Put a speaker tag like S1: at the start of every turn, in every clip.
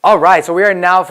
S1: All right, so we are now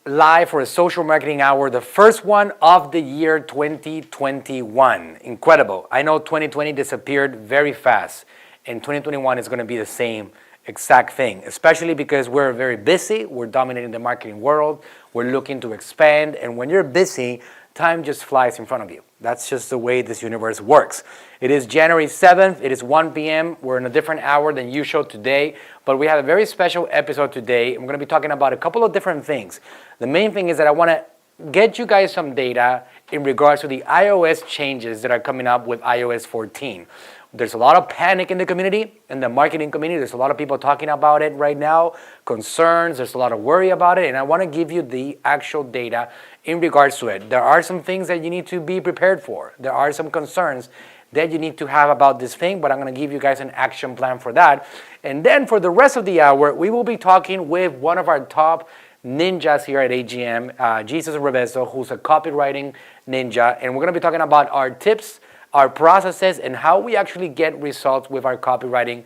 S1: live for a social marketing hour, the first one of the year 2021. Incredible. I know 2020 disappeared very fast, and 2021 is going to be the same exact thing, especially because we're very busy. We're dominating the marketing world. We're looking to expand, and when you're busy, time just flies in front of you. That's just the way this universe works. It is January 7th. It is 1 p.m. We're in a different hour than usual today, but we have a very special episode today. I'm going to be talking about a couple of different things. The main thing is that I want to get you guys some data in regards to the iOS changes that are coming up with iOS 14. There's a lot of panic in the community, in the marketing community. There's a lot of people talking about it right now, concerns. There's a lot of worry about it, and I want to give you the actual data in regards to it. There are some things that you need to be prepared for. There are some concerns that you need to have about this thing, but I'm going to give you guys an action plan for that. And then for the rest of the hour, we will be talking with one of our top ninjas here at AGM, Jesus Revezzo, who's a copywriting ninja, and we're going to be talking about our tips, our processes, and how we actually get results with our copywriting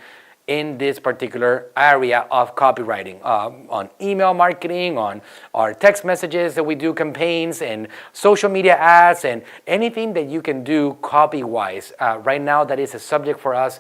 S1: in this particular area of copywriting, on email marketing, on our text messages that we do, campaigns and social media ads, and anything that you can do copy-wise. Right now, that is a subject for us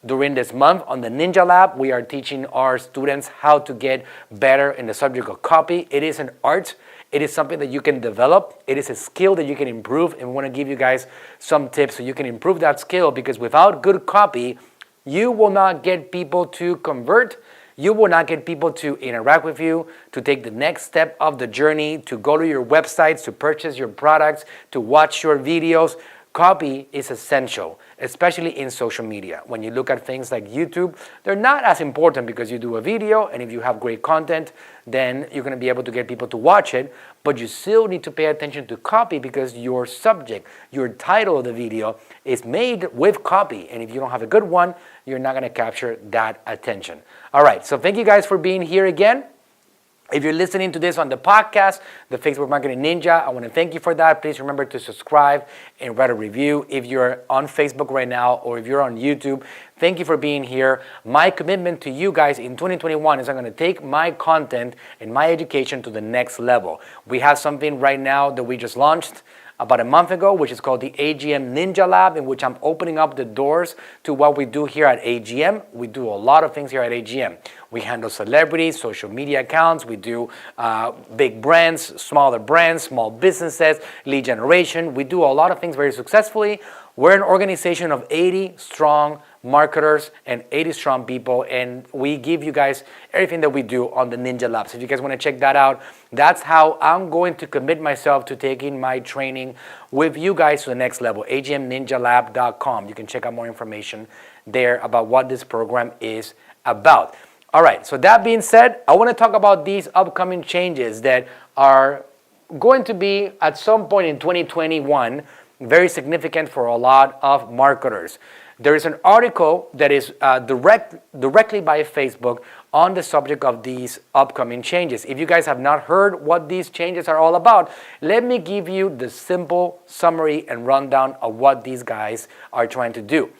S1: during this month. On the Ninja Lab, we are teaching our students how to get better in the subject of copy. It is an art. It is something that you can develop. It is a skill that you can improve, and we want to give you guys some tips so you can improve that skill, because without good copy, you will not get people to convert. You will not get people to interact with you, to take the next step of the journey, to go to your websites, to purchase your products, to watch your videos. Copy is essential, especially in social media. When you look at things like YouTube, they're not as important because you do a video, and if you have great content, then you're going to be able to get people to watch it, but you still need to pay attention to copy because your subject, your title of the video is made with copy, and if you don't have a good one, you're not going to capture that attention. All right, so thank you guys for being here again. If you're listening to this on the podcast, the Facebook Marketing Ninja, I want to thank you for that. Please remember to subscribe and write a review. If you're on Facebook right now or if you're on YouTube, thank you for being here. My commitment to you guys in 2021 is I'm going to take my content and my education to the next level. We have something right now that we just launched about a month ago, which is called the AGM Ninja Lab, in which I'm opening up the doors to what we do here at AGM. We do a lot of things here at AGM. We handle celebrities, social media accounts. We do big brands, smaller brands, small businesses, lead generation. We do a lot of things very successfully. We're an organization of 80 strong marketers and 80 strong people, and we give you guys everything that we do on the Ninja Lab. So if you guys want to check that out, that's how I'm going to commit myself to taking my training with you guys to the next level. agmninjalab.com. You can check out more information there about what this program is about. All right, so that being said, I want to talk about these upcoming changes that are going to be at some point in 2021 very significant for a lot of marketers. There is an article that is directly by Facebook on the subject of these upcoming changes. If you guys have not heard what these changes are all about, let me give you the simple summary and rundown of what these guys are trying to do.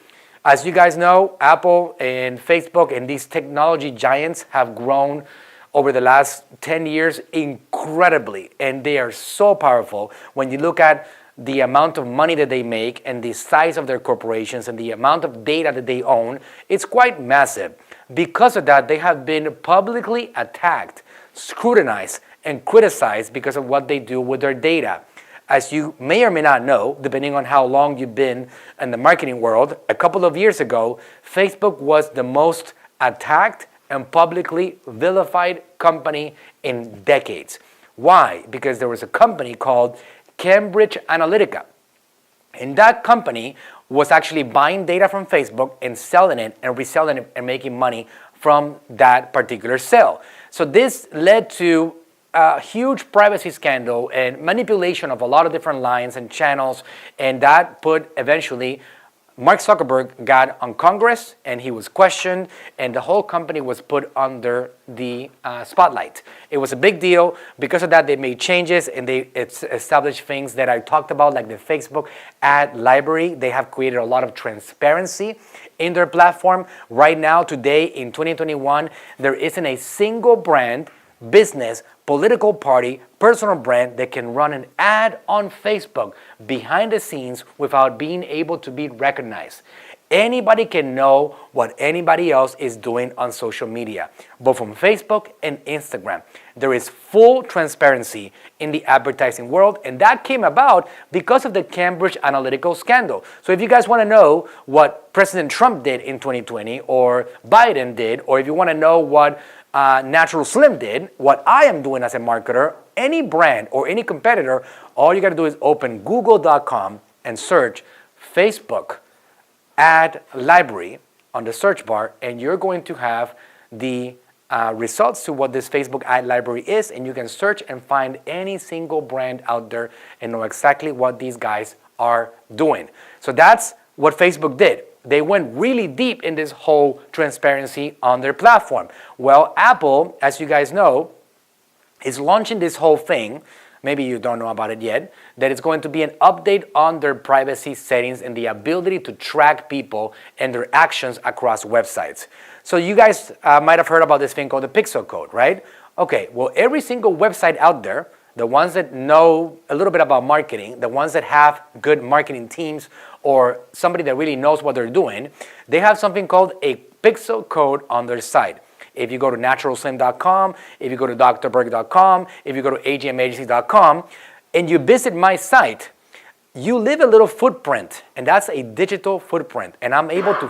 S1: As you guys know, Apple and Facebook and these technology giants have grown over the last 10 years incredibly, and they are so powerful. When you look at the amount of money that they make and the size of their corporations and the amount of data that they own, it's quite massive. Because of that, they have been publicly attacked, scrutinized, and criticized because of what they do with their data. As you may or may not know, depending on how long you've been in the marketing world, a couple of years ago, Facebook was the most attacked and publicly vilified company in decades. Why? Because there was a company called Cambridge Analytica, and that company was actually buying data from Facebook and selling it and reselling it and making money from that particular sale. So this led to a huge privacy scandal and manipulation of a lot of different lines and channels, and that put eventually Mark Zuckerberg got on Congress and he was questioned, and the whole company was put under the spotlight. It was a big deal. Because of that, they made changes and they established things that I talked about, like the Facebook ad library. They have created a lot of transparency in their platform. Right now, today in 2021, there isn't a single brand business, political party, personal brand that can run an ad on Facebook behind the scenes without being able to be recognized. Anybody can know what anybody else is doing on social media, both on Facebook and Instagram. There is full transparency in the advertising world, and that came about because of the Cambridge Analytica scandal. So if you guys want to know what President Trump did in 2020, or Biden did, or if you want to know what Natural Slim did, what I am doing as a marketer, any brand or any competitor, all you got to do is open google.com and search Facebook ad library on the search bar, and you're going to have the results to what this Facebook ad library is, and you can search and find any single brand out there and know exactly what these guys are doing. So that's what Facebook did. They went really deep in this whole transparency on their platform. Well, Apple, as you guys know, is launching this whole thing. Maybe you don't know about it yet, that it's going to be an update on their privacy settings and the ability to track people and their actions across websites. So you guys might have heard about this thing called the pixel code, right? Okay, well, every single website out there, the ones that know a little bit about marketing, the ones that have good marketing teams or somebody that really knows what they're doing, they have something called a pixel code on their site. If you go to naturalslim.com, if you go to 𝗟𝗘𝗥𝗡.com, if you go to agmagency.com, and you visit my site, you leave a little footprint, and that's a digital footprint. And I'm able to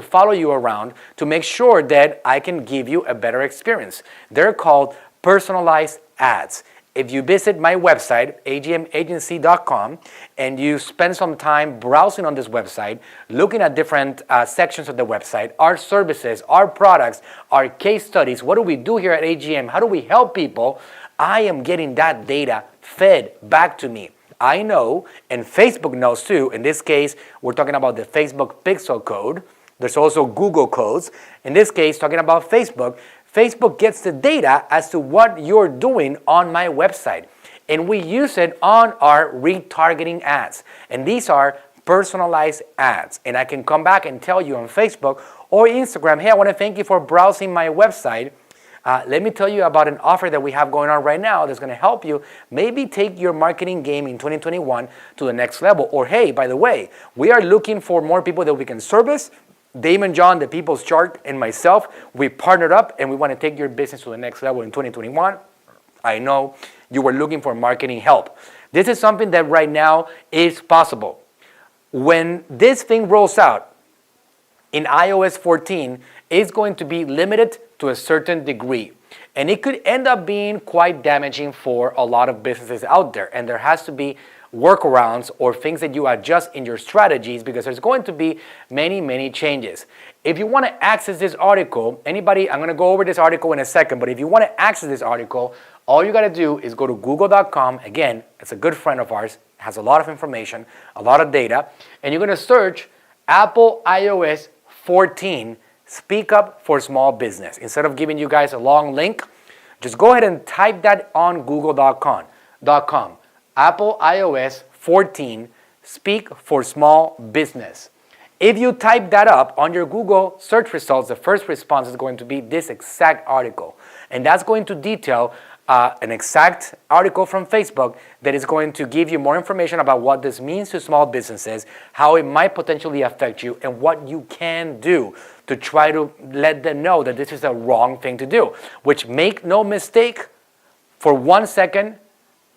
S1: follow you around to make sure that I can give you a better experience. They're called personalized ads. If you visit my website, agmagency.com, and you spend some time browsing on this website, looking at different sections of the website, our services, our products, our case studies, what do we do here at AGM, how do we help people, I am getting that data fed back to me. I know, and Facebook knows too. In this case, we're talking about the Facebook pixel code. There's also Google codes. In this case, talking about Facebook, Facebook gets the data as to what you're doing on my website. And we use it on our retargeting ads. And these are personalized ads. And I can come back and tell you on Facebook or Instagram, hey, I want to thank you for browsing my website. Let me tell you about an offer that we have going on right now that's going to help you maybe take your marketing game in 2021 to the next level. Or hey, by the way, we are looking for more people that we can service. Dave and John, the People's Chart, and myself, we partnered up and we want to take your business to the next level in 2021. I know you were looking for marketing help. This is something that right now is possible. When this thing rolls out in iOS 14, it's going to be limited to a certain degree. And it could end up being quite damaging for a lot of businesses out there. And there has to be workarounds or things that you adjust in your strategies because there's going to be many changes. If you want to access this article, anybody, I'm going to go over this article in a second, but if you want to access this article, all you got to do is go to google.com. Again, it's a good friend of ours, has a lot of information, a lot of data, and you're going to search Apple iOS 14 Speak Up for Small Business. Instead of giving you guys a long link, just go ahead and type that on google.com. Apple iOS 14 Speak for Small Business. If you type that up on your Google search results, the first response is going to be this exact article. And that's going to detail an exact article from Facebook that is going to give you more information about what this means to small businesses, how it might potentially affect you, and what you can do to try to let them know that this is a wrong thing to do. Which, make no mistake, for 1 second,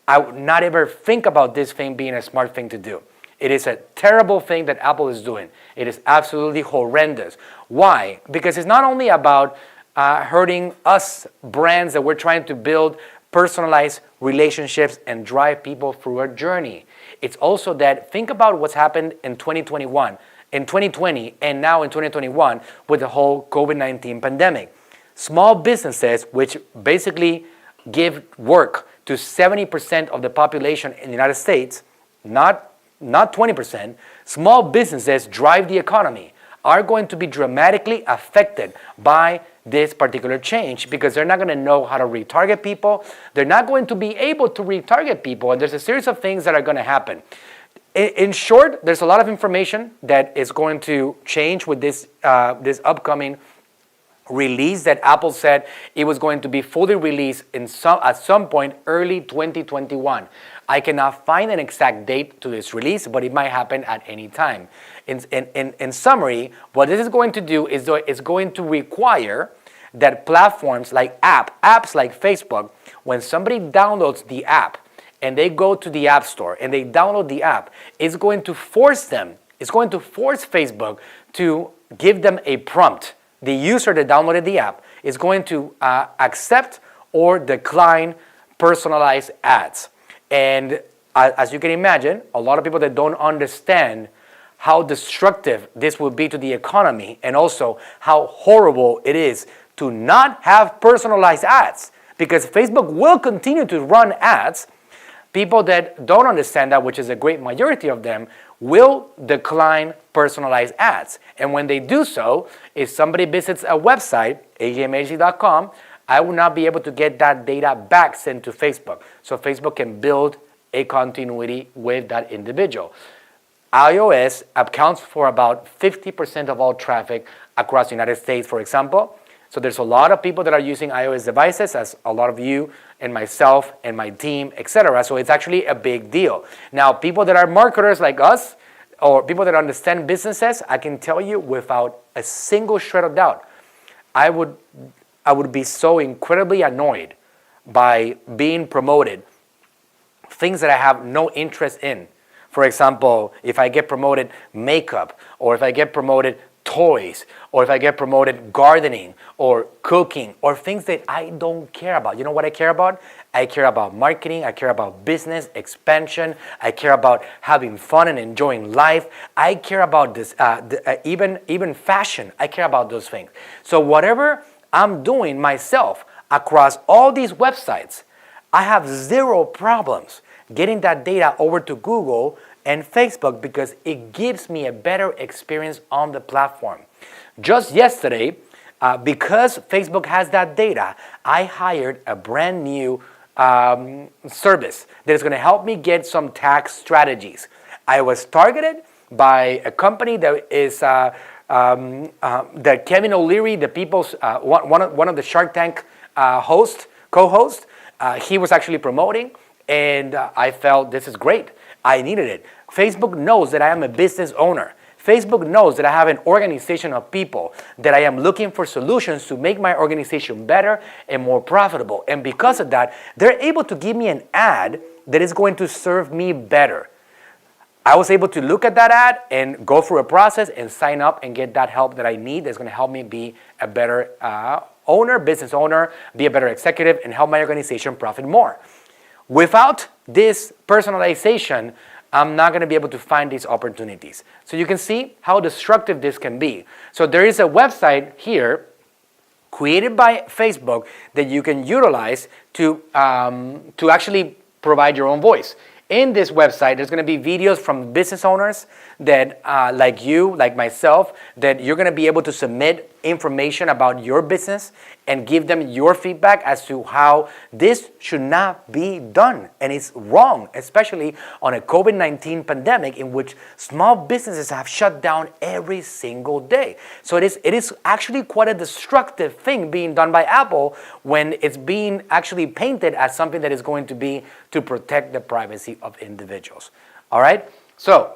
S1: I would not ever think about this thing being a smart thing to do. It is a terrible thing that Apple is doing. It is absolutely horrendous. Why? Because it's not only about hurting us brands that we're trying to build personalized relationships and drive people through a journey. It's also that, think about what's happened in 2021, in 2020, and now in 2021 with the whole COVID-19 pandemic. Small businesses, which basically give work to 70% of the population in the United States, not 20%, small businesses drive the economy, are going to be dramatically affected by this particular change because they're not going to know how to retarget people. They're not going to be able to retarget people, and there's a series of things that are going to happen. In short, there's a lot of information that is going to change with this upcoming release that Apple said it was going to be fully released at some point early 2021. I cannot find an exact date to this release, but it might happen at any time. In summary, what this is going to do is it's going to require that platforms like apps like Facebook, when somebody downloads the app and they go to the App Store and they download the app, it's going to force Facebook to give them a prompt. The user that downloaded the app is going to accept or decline personalized ads. And as you can imagine, a lot of people that don't understand how destructive this will be to the economy and also how horrible it is to not have personalized ads, because Facebook will continue to run ads. People that don't understand that, which is a great majority of them, will decline personalized ads. And when they do so, if somebody visits a website, 𝗟𝗘𝗥𝗡.com, I will not be able to get that data back sent to Facebook. So Facebook can build a continuity with that individual. iOS accounts for about 50% of all traffic across the United States, for example. So there's a lot of people that are using iOS devices, as a lot of you and myself and my team, etc. So it's actually a big deal. Now, people that are marketers like us, or people that understand businesses, I can tell you without a single shred of doubt, I would be so incredibly annoyed by being promoted things that I have no interest in. For example, if I get promoted makeup, or if I get promoted toys, or if I get promoted gardening or cooking, or things that I don't care about. You know what I care about? I care about marketing, I care about business expansion, I care about having fun and enjoying life. I care about this, even fashion. I care about those things. So whatever I'm doing myself across all these websites, I have zero problems getting that data over to Google and Facebook because it gives me a better experience on the platform. Just yesterday, because Facebook has that data, I hired a brand new service that is going to help me get some tax strategies. I was targeted by a company that is that Kevin O'Leary, the people's one of the Shark Tank co-host, he was actually promoting, and I felt this is great. I needed it. Facebook knows that I am a business owner. Facebook knows that I have an organization of people, that I am looking for solutions to make my organization better and more profitable. And because of that, they're able to give me an ad that is going to serve me better. I was able to look at that ad and go through a process and sign up and get that help that I need that's going to help me be a better business owner, be a better executive, and help my organization profit more. Without this personalization, I'm not going to be able to find these opportunities. So you can see how destructive this can be. So there is a website here created by Facebook that you can utilize to actually provide your own voice. In this website, there's going to be videos from business owners that, like you, like myself, that you're going to be able to submit information about your business and give them your feedback as to how this should not be done. And it's wrong, especially on a COVID-19 pandemic in which small businesses have shut down every single day. So it is actually quite a destructive thing being done by Apple when it's being actually painted as something that is going to be to protect the privacy of individuals. All right? So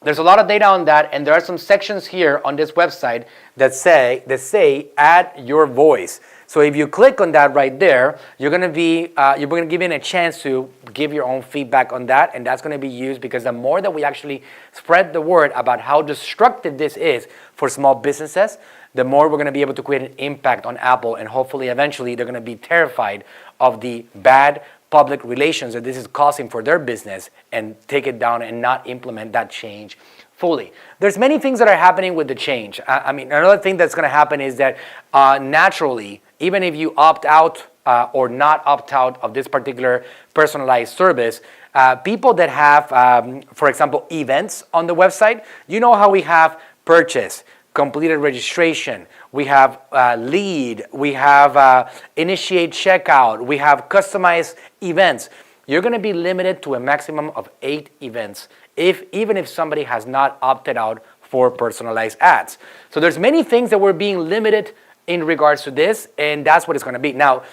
S1: there's a lot of data on that, and there are some sections here on this website that say add your voice. So if you click on that right there, you're going to be given a chance to give your own feedback on that, and that's going to be used because the more that we actually spread the word about how destructive this is for small businesses, the more we're going to be able to create an impact on Apple, and hopefully eventually they're going to be terrified of the bad public relations that this is causing for their business and take it down and not implement that change fully. There's many things that are happening with the change. I mean, another thing that's going to happen is that naturally, even if you opt out or not opt out of this particular personalized service, people that have, for example, events on the website, you know how we have purchase, completed registration, we have lead, we have initiate checkout, we have customized events. You're going to be limited to a maximum of 8 events, even if somebody has not opted out for personalized ads. So there's many things that we're being limited in regards to this, and that's what it's going to be. Now,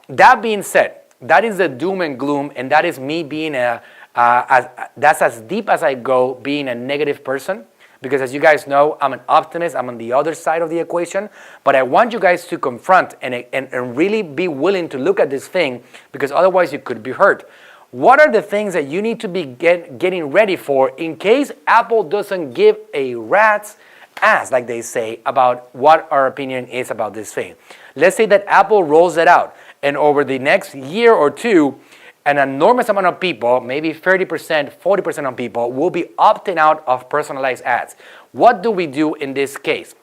S1: that being said, that is the doom and gloom, and that is me being that's as deep as I go, being a negative person. Because as you guys know, I'm an optimist. I'm on the other side of the equation. But I want you guys to confront and really be willing to look at this thing, because otherwise you could be hurt. What are the things that you need to be getting ready for in case Apple doesn't give a rat's ass, like they say, about what our opinion is about this thing? Let's say that Apple rolls it out, and over the next year or two, an enormous amount of people, maybe 30%, 40% of people, will be opting out of personalized ads. What do we do in this case?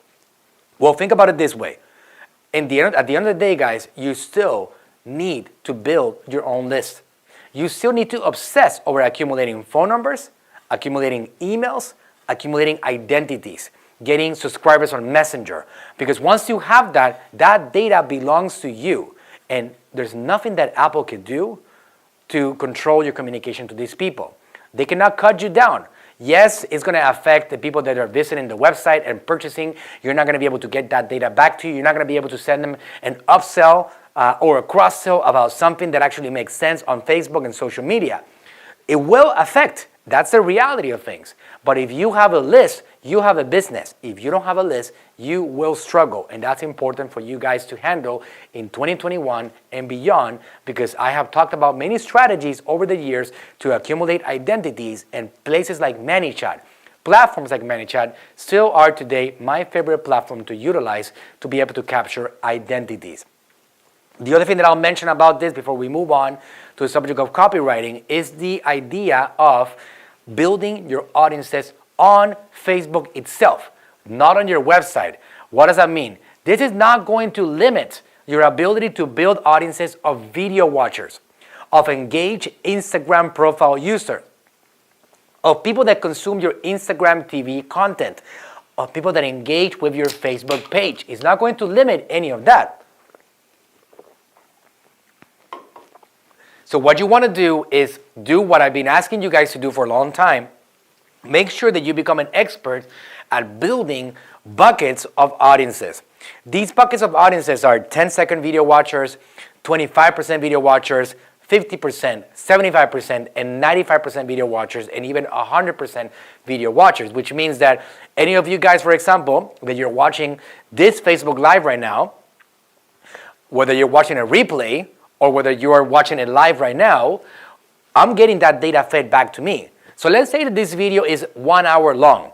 S1: Well, think about it this way. At the end of the day, guys, you still need to build your own list. You still need to obsess over accumulating phone numbers, accumulating emails, accumulating identities, getting subscribers on Messenger. Because once you have that, that data belongs to you. And there's nothing that Apple can do to control your communication to these people. They cannot cut you down. Yes, it's going to affect the people that are visiting the website and purchasing. You're not going to be able to get that data back to you. You're not going to be able to send them an upsell or a cross-sell about something that actually makes sense on Facebook and social media. It will affect. That's the reality of things. But if you have a list, you have a business. If you don't have a list, you will struggle. And that's important for you guys to handle in 2021 and beyond, because I have talked about many strategies over the years to accumulate identities, and places like ManyChat, platforms like ManyChat still are today my favorite platform to utilize to be able to capture identities. The other thing that I'll mention about this before we move on to the subject of copywriting is the idea of building your audiences on Facebook itself, not on your website. What does that mean? This is not going to limit your ability to build audiences of video watchers, of engaged Instagram profile users, of people that consume your Instagram TV content, of people that engage with your Facebook page. It's not going to limit any of that. So what you want to do is do what I've been asking you guys to do for a long time. Make sure that you become an expert at building buckets of audiences. These buckets of audiences are 10-second video watchers, 25% video watchers, 50%, 75%, and 95% video watchers, and even 100% video watchers, which means that any of you guys, for example, that you're watching this Facebook Live right now, whether you're watching a replay or whether you are watching it live right now, I'm getting that data fed back to me. So let's say that this video is 1 hour long,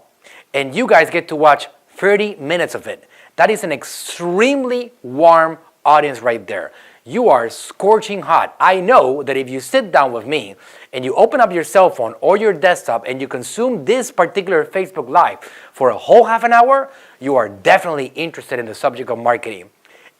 S1: and you guys get to watch 30 minutes of it. That is an extremely warm audience right there. You are scorching hot. I know that if you sit down with me and you open up your cell phone or your desktop and you consume this particular Facebook Live for a whole half an hour, you are definitely interested in the subject of marketing.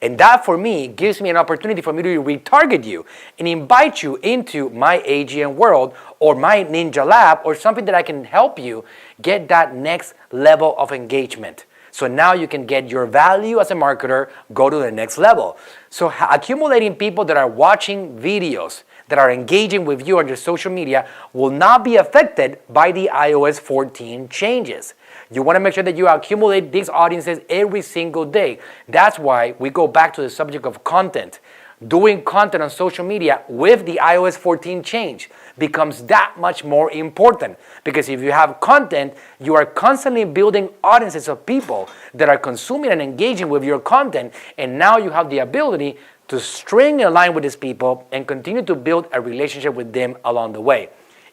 S1: And that, for me, gives me an opportunity for me to retarget you and invite you into my AGN world or my Ninja Lab, or something that I can help you get that next level of engagement. So now you can get your value as a marketer go to the next level. So accumulating people that are watching videos, that are engaging with you on your social media, will not be affected by the iOS 14 changes. You want to make sure that you accumulate these audiences every single day. That's why we go back to the subject of content. Doing content on social media with the iOS 14 change becomes that much more important, because if you have content, you are constantly building audiences of people that are consuming and engaging with your content, and now you have the ability to string in line with these people and continue to build a relationship with them along the way.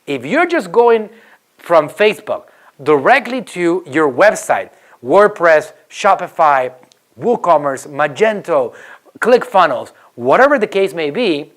S1: If you're just going from Facebook directly to your website, WordPress, Shopify, WooCommerce, Magento, ClickFunnels, whatever the case may be,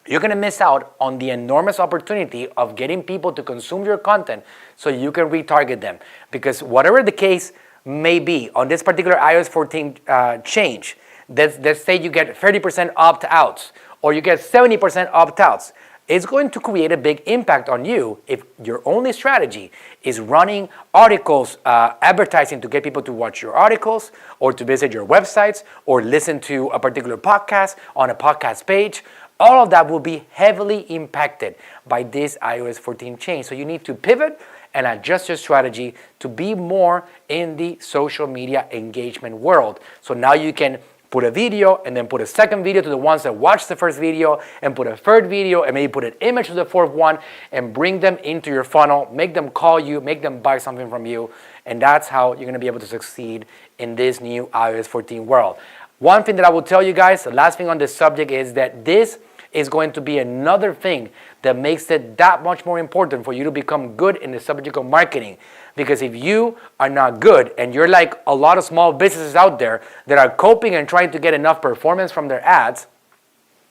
S1: you're going to miss out on the enormous opportunity of getting people to consume your content so you can retarget them. Because whatever the case may be on this particular iOS 14 change, let's say you get 30% opt-outs or you get 70% opt-outs, it's going to create a big impact on you if your only strategy is running articles, advertising to get people to watch your articles or to visit your websites or listen to a particular podcast on a podcast page. All of that will be heavily impacted by this iOS 14 change. So you need to pivot and adjust your strategy to be more in the social media engagement world. So now you can put a video and then put a second video to the ones that watched the first video, and put a third video and maybe put an image to the fourth one, and bring them into your funnel, make them call you, make them buy something from you. And that's how you're going to be able to succeed in this new iOS 14 world. One thing that I will tell you guys, the last thing on this subject, is that this is going to be another thing that makes it that much more important for you to become good in the subject of marketing. Because if you are not good, and you're like a lot of small businesses out there that are coping and trying to get enough performance from their ads,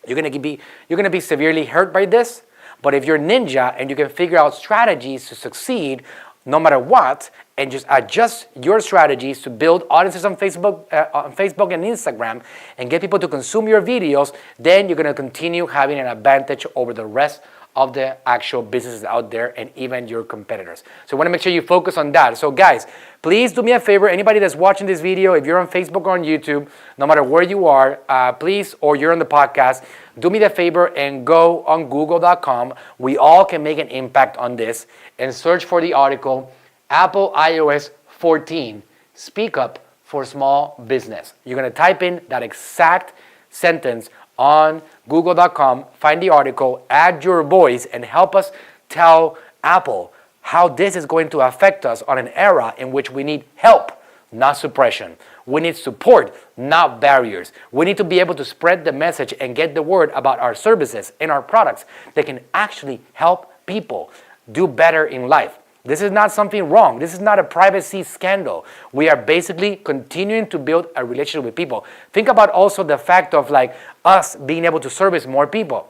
S1: you're going to be severely hurt by this. But if you're ninja and you can figure out strategies to succeed no matter what, and just adjust your strategies to build audiences on Facebook and Instagram, and get people to consume your videos, then you're going to continue having an advantage over the rest of the actual businesses out there, and even your competitors. So I want to make sure you focus on that. So guys, please do me a favor. Anybody that's watching this video, if you're on Facebook or on YouTube, no matter where you are, please, or you're on the podcast, do me the favor and go on google.com. We all can make an impact on this, and search for the article, Apple iOS 14, Speak Up for Small Business. You're going to type in that exact sentence on google.com, find the article, add your voice, and help us tell Apple how this is going to affect us on an era in which we need help, not suppression. We need support, not barriers. We need to be able to spread the message and get the word about our services and our products that can actually help people do better in life. This is not something wrong. This is not a privacy scandal. We are basically continuing to build a relationship with people. Think about also the fact of like us being able to service more people.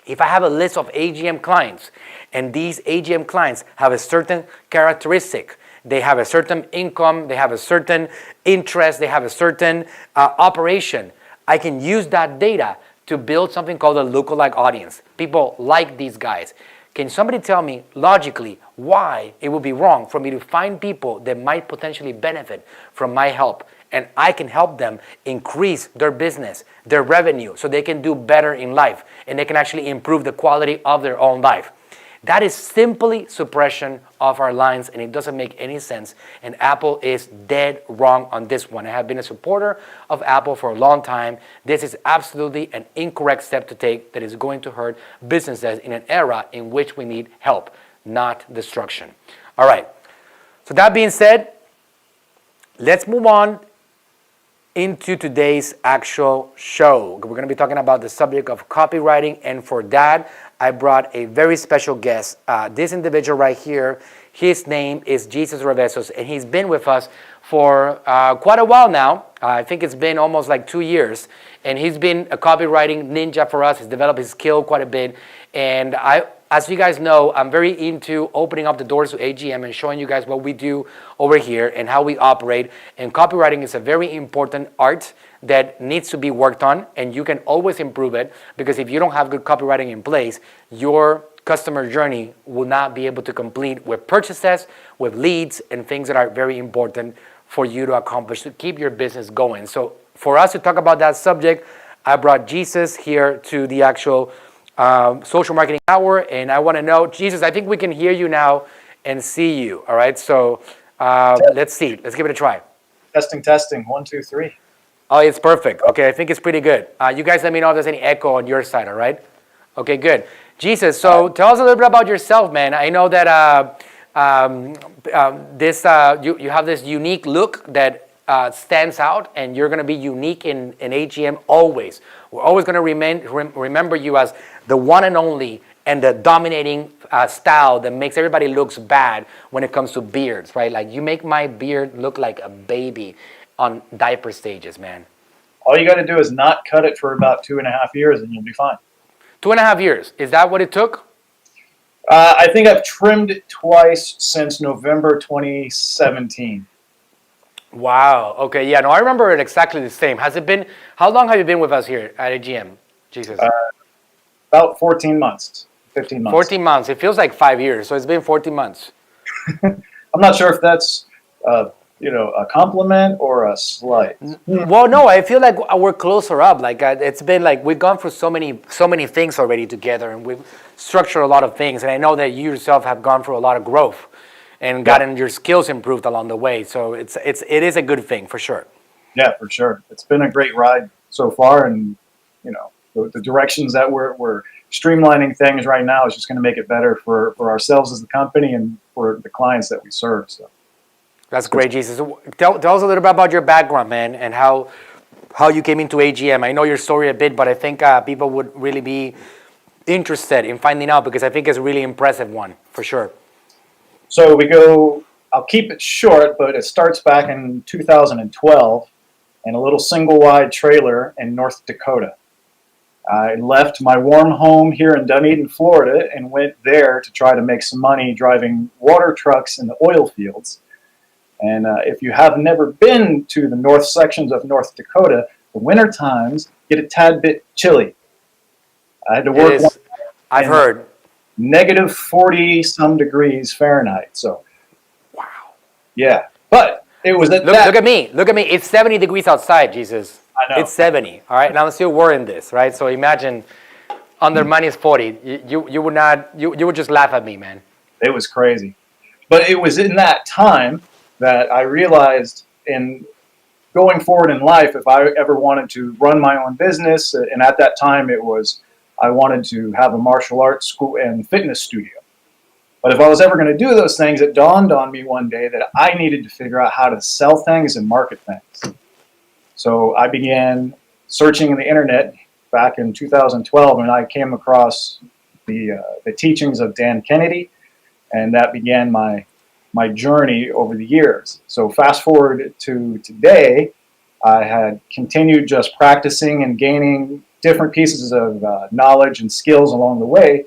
S1: If I have a list of AGM clients, and these AGM clients have a certain characteristic, they have a certain income, they have a certain interest, they have a certain operation, I can use that data to build something called a lookalike audience. People like these guys. Can somebody tell me logically why it would be wrong for me to find people that might potentially benefit from my help, and I can help them increase their business, their revenue, so they can do better in life, and they can actually improve the quality of their own life? That is simply suppression of our lines, and it doesn't make any sense. And Apple is dead wrong on this one. I have been a supporter of Apple for a long time. This is absolutely an incorrect step to take that is going to hurt businesses in an era in which we need help, not destruction. All right. So that being said, let's move on into today's actual show. We're going to be talking about the subject of copywriting, and for that, I brought a very special guest. This individual right here, his name is Revezzo, and he's been with us for quite a while now. I think it's been almost like 2 years, and he's been a copywriting ninja for us. He's developed his skill quite a bit, and as you guys know, I'm very into opening up the doors to AGM and showing you guys what we do over here and how we operate. And copywriting is a very important art that needs to be worked on, and you can always improve it, because if you don't have good copywriting in place, your customer journey will not be able to complete with purchases, with leads, and things that are very important for you to accomplish to keep your business going. So for us to talk about that subject, I brought Jesus here to the actual Social Marketing Hour, and I want to know, Jesus, I think we can hear you now and see you. All right, so let's see. Let's give it a try.
S2: Testing. 1, 2, 3.
S1: Oh, it's perfect. Okay, I think it's pretty good. You guys let me know if there's any echo on your side, all right? Okay, good. Jesus, so tell us a little bit about yourself, man. I know that you have this unique look that stands out, and you're going to be unique in AGM always. We're always going to remember you as the one and only and the dominating style that makes everybody looks bad when it comes to beards, right? Like, you make my beard look like a baby on diaper stages, man.
S2: All you got to do is not cut it for about 2.5 years, and you'll be fine.
S1: 2.5 years. Is that what it took?
S2: I think I've trimmed it twice since November 2017.
S1: Wow. Okay. Yeah. No, I remember it exactly the same. Has it been? How long have you been with us here at AGM? Jesus.
S2: About 14 months. 15 months.
S1: 14 months. It feels like 5 years. So it's been 14 months.
S2: I'm not sure if that's a compliment or a slight.
S1: Well, no, I feel like we're closer up. Like, it's been like we've gone through so many things already together, and we've structured a lot of things. And I know that you yourself have gone through a lot of growth. and gotten your skills improved along the way. So it is a good thing for sure.
S2: Yeah, for sure. It's been a great ride so far, and the directions that we're streamlining things right now is just going to make it better for ourselves as the company and for the clients that we serve. So
S1: that's great, Jesus. Tell us a little bit about your background, man, and how you came into AGM. I know your story a bit, but I think people would really be interested in finding out, because I think it's a really impressive one, for sure.
S2: So I'll keep it short, but it starts back in 2012 in a little single-wide trailer in North Dakota. I left my warm home here in Dunedin, Florida, and went there to try to make some money driving water trucks in the oil fields. And if you have never been to the north sections of North Dakota, the winter times get a tad bit chilly. I had to work.
S1: I've heard.
S2: Negative 40 some degrees Fahrenheit. So,
S1: wow.
S2: Yeah, but it was
S1: look at me. Look at me. It's 70 degrees outside, Jesus.
S2: I know.
S1: It's 70. All right, and I'm still wearing this, right? So imagine under minus 40, you would not. You would just laugh at me, man.
S2: It was crazy, but it was in that time that I realized, in going forward in life, if I ever wanted to run my own business, and at that time I wanted to have a martial arts school and fitness studio. But if I was ever going to do those things, it dawned on me one day that I needed to figure out how to sell things and market things. So I began searching in the internet back in 2012, and I came across the teachings of Dan Kennedy, and that began my journey over the years. So fast forward to today, I had continued just practicing and gaining different pieces of knowledge and skills along the way.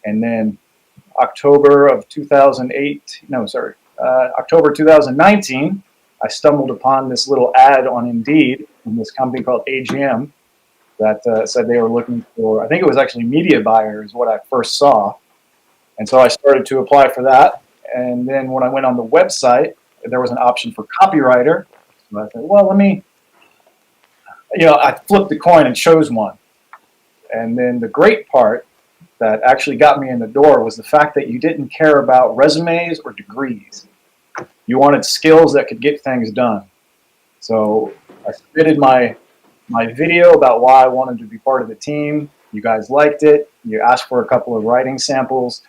S2: And then October 2019, I stumbled upon this little ad on Indeed from this company called AGM that said they were looking for, I think it was actually media buyers, what I first saw. And so I started to apply for that. And then when I went on the website, there was an option for copywriter. So I thought, well, I flipped the coin and chose one. And then the great part that actually got me in the door was the fact that you didn't care about resumes or degrees. You wanted skills that could get things done. So I submitted my video about why I wanted to be part of the team. You guys liked it. You asked for a couple of writing samples.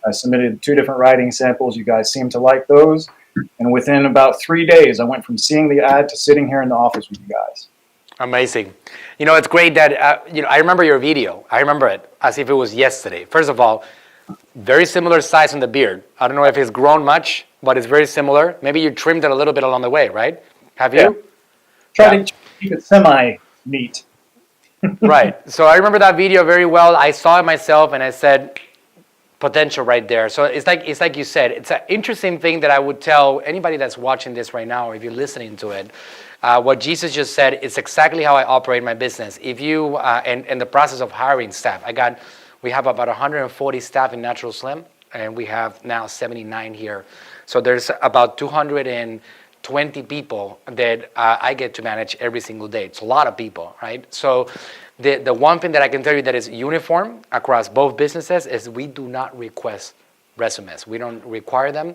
S2: I submitted 2 different writing samples. You guys seemed to like those. And within about 3 days, I went from seeing the ad to sitting here in the office with you guys.
S1: Amazing. It's great that, I remember your video. I remember it as if it was yesterday. First of all, very similar size on the beard. I don't know if it's grown much, but it's very similar. Maybe you trimmed it a little bit along the way, right? Have you?
S2: Yeah. Try to keep it semi-neat.
S1: Right. So I remember that video very well. I saw it myself, and I said, potential right there. So it's like you said, it's an interesting thing that I would tell anybody that's watching this right now, or if you're listening to it. What Jesus just said is exactly how I operate my business. If you and the process of hiring staff, we have about 140 staff in Natural Slim, and we have now 79 here. So there's about 220 people that I get to manage every single day. It's a lot of people, right? So the one thing that I can tell you that is uniform across both businesses is we do not request resumes. We don't require them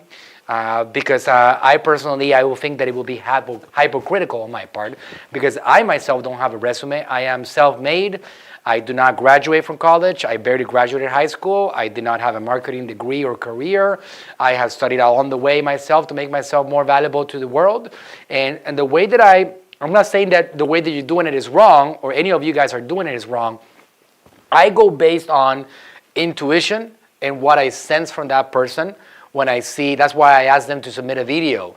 S1: because I will think that it will be hypocritical on my part, because I myself don't have a resume. I am self-made. I do not graduate from college. I barely graduated high school. I did not have a marketing degree or career. I have studied along the way myself to make myself more valuable to the world. And the way that I'm not saying that the way that you're doing it is wrong, or any of you guys are doing it is wrong. I go based on intuition and what I sense from that person when I see. That's why I ask them to submit a video.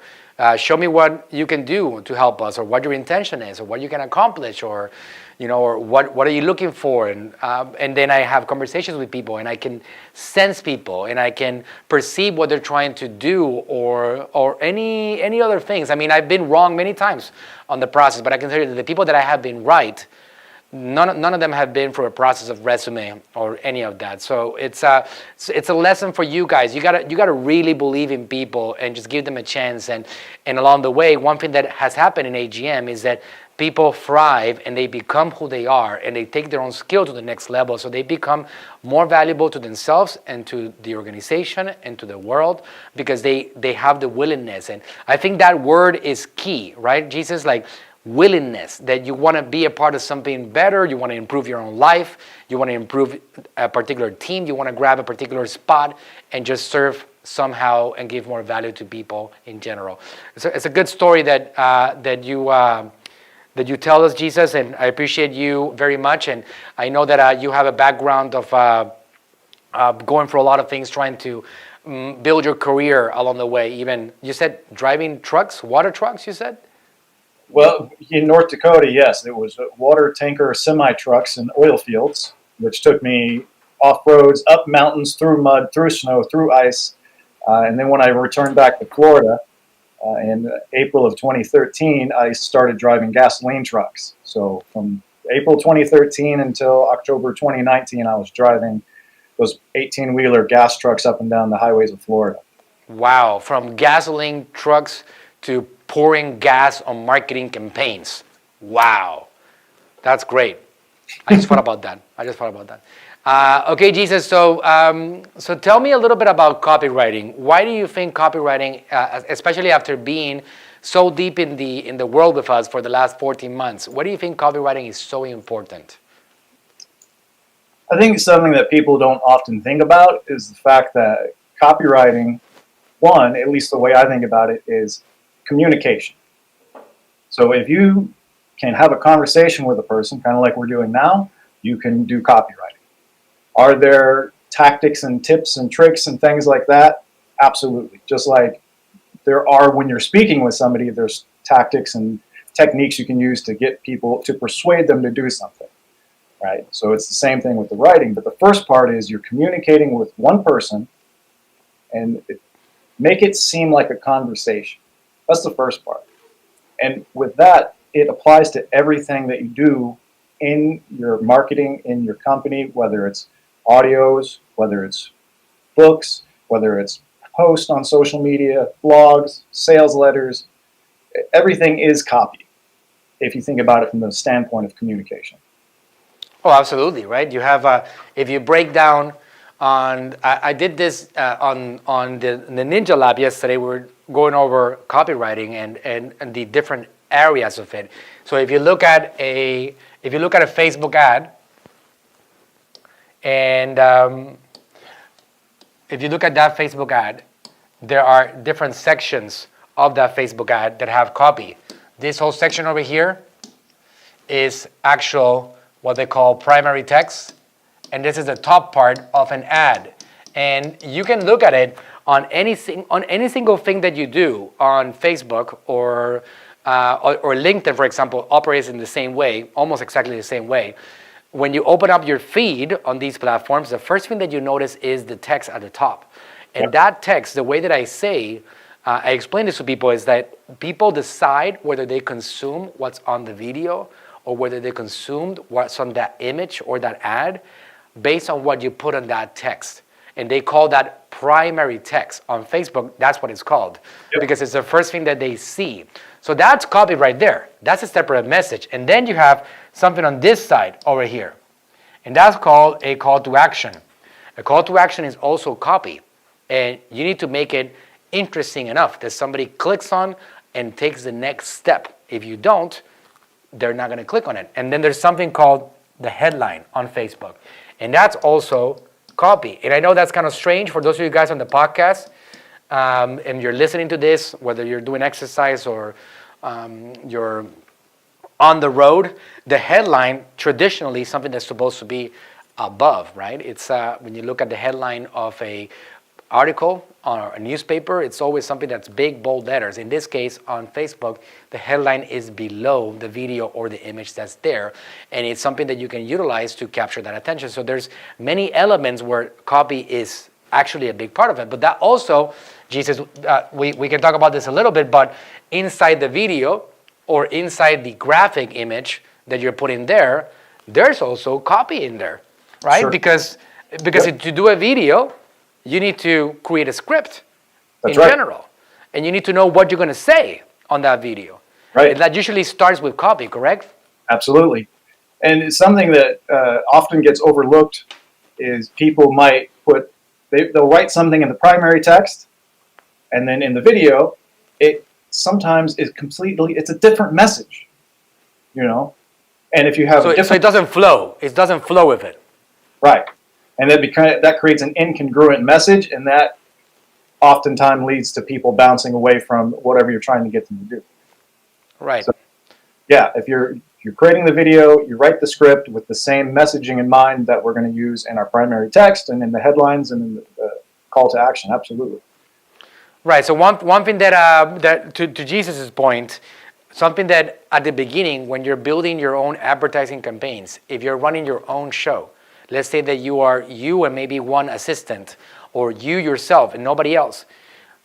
S1: Show me what you can do to help us, or what your intention is, or what you can accomplish, or or what are you looking for, and then I have conversations with people, and I can sense people, and I can perceive what they're trying to do, or any other things. I mean, I've been wrong many times on the process, but I can tell you that the people that I have been right, None of them have been through a process of resume or any of that. So it's a lesson for you guys. You gotta really believe in people and just give them a chance. And along the way, one thing that has happened in AGM is that people thrive and they become who they are, and they take their own skill to the next level. So they become more valuable to themselves and to the organization and to the world, because they have the willingness. And I think that word is key, right? Jesus, like, willingness, that you want to be a part of something better, you want to improve your own life, you want to improve a particular team, you want to grab a particular spot and just serve somehow and give more value to people in general. It's a good story that you tell us, Jesus, and I appreciate you very much. And I know that you have a background of going for a lot of things, trying to build your career along the way. Even, you said, driving trucks, water trucks, you said?
S2: Well, in North Dakota, yes, it was water tanker semi-trucks and oil fields, which took me off roads, up mountains, through mud, through snow, through ice. And then when I returned back to Florida in April of 2013, I started driving gasoline trucks. So from April 2013 until October 2019, I was driving those 18-wheeler gas trucks up and down the highways of Florida.
S1: Wow, from gasoline trucks to pouring gas on marketing campaigns. Wow, that's great. I just thought about that. Okay, Jesus, so tell me a little bit about copywriting. Why do you think copywriting, especially after being so deep in the world with us for the last 14 months, why do you think copywriting is so important?
S2: I think something that people don't often think about is the fact that copywriting, one, at least the way I think about it, is communication. So if you can have a conversation with a person, kind of like we're doing now, you can do copywriting. Are there tactics and tips and tricks and things like that? Absolutely. Just like there are when you're speaking with somebody, there's tactics and techniques you can use to get people, to persuade them to do something, right? So it's the same thing with the writing. But the first part is you're communicating with one person, and make it seem like a conversation. That's the first part. And with that, it applies to everything that you do in your marketing, in your company, whether it's audios, whether it's books, whether it's posts on social media, blogs, sales letters. Everything is copy, if you think about it from the standpoint of communication.
S1: Oh, absolutely, right? You have, if you break down I did this on the Ninja Lab yesterday. We were going over copywriting and the different areas of it. So if you look at a Facebook ad, and if you look at that Facebook ad, there are different sections of that Facebook ad that have copy. This whole section over here is actual, what they call primary text. And this is the top part of an ad. And you can look at it on any single thing that you do on Facebook or LinkedIn, for example, operates in the same way, almost exactly the same way. When you open up your feed on these platforms, the first thing that you notice is the text at the top. And that text, the way that I explain this to people, is that people decide whether they consume what's on the video or whether they consumed what's on that image or that ad based on what you put on that text. And they call that primary text. On Facebook, that's what it's called, because it's the first thing that they see. So that's copy right there. That's a separate message. And then you have something on this side over here. And that's called a call to action. A call to action is also copy. And you need to make it interesting enough that somebody clicks on and takes the next step. If you don't, they're not going to click on it. And then there's something called the headline on Facebook. And that's also copy. And I know that's kind of strange for those of you guys on the podcast, and you're listening to this, whether you're doing exercise or you're on the road. The headline, traditionally, something that's supposed to be above, right? It's when you look at the headline of a article or a newspaper, it's always something that's big, bold letters. In this case, on Facebook, the headline is below the video or the image that's there, and it's something that you can utilize to capture that attention. So there's many elements where copy is actually a big part of it. But that also, Jesus, we can talk about this a little bit, but inside the video or inside the graphic image that you're putting there, there's also copy in there, right?
S2: Sure.
S1: Because to do a video, you need to create a script in
S2: That's right.
S1: general, and you need to know what you're going to say on that video.
S2: Right.
S1: And that usually starts with copy, correct?
S2: Absolutely. And it's something that often gets overlooked is people might they'll write something in the primary text, and then in the video, it sometimes is it's a different message, you know? And if you have
S1: so it doesn't flow. It doesn't flow with it.
S2: Right. And that creates an incongruent message, and that oftentimes leads to people bouncing away from whatever you're trying to get them to do.
S1: Right.
S2: So, yeah, if you're creating the video, you write the script with the same messaging in mind that we're going to use in our primary text and in the headlines and in the call to action. Absolutely.
S1: Right. So one thing that to Jesus' point, something that at the beginning, when you're building your own advertising campaigns, if you're running your own show, let's say that you and maybe one assistant, or you yourself and nobody else,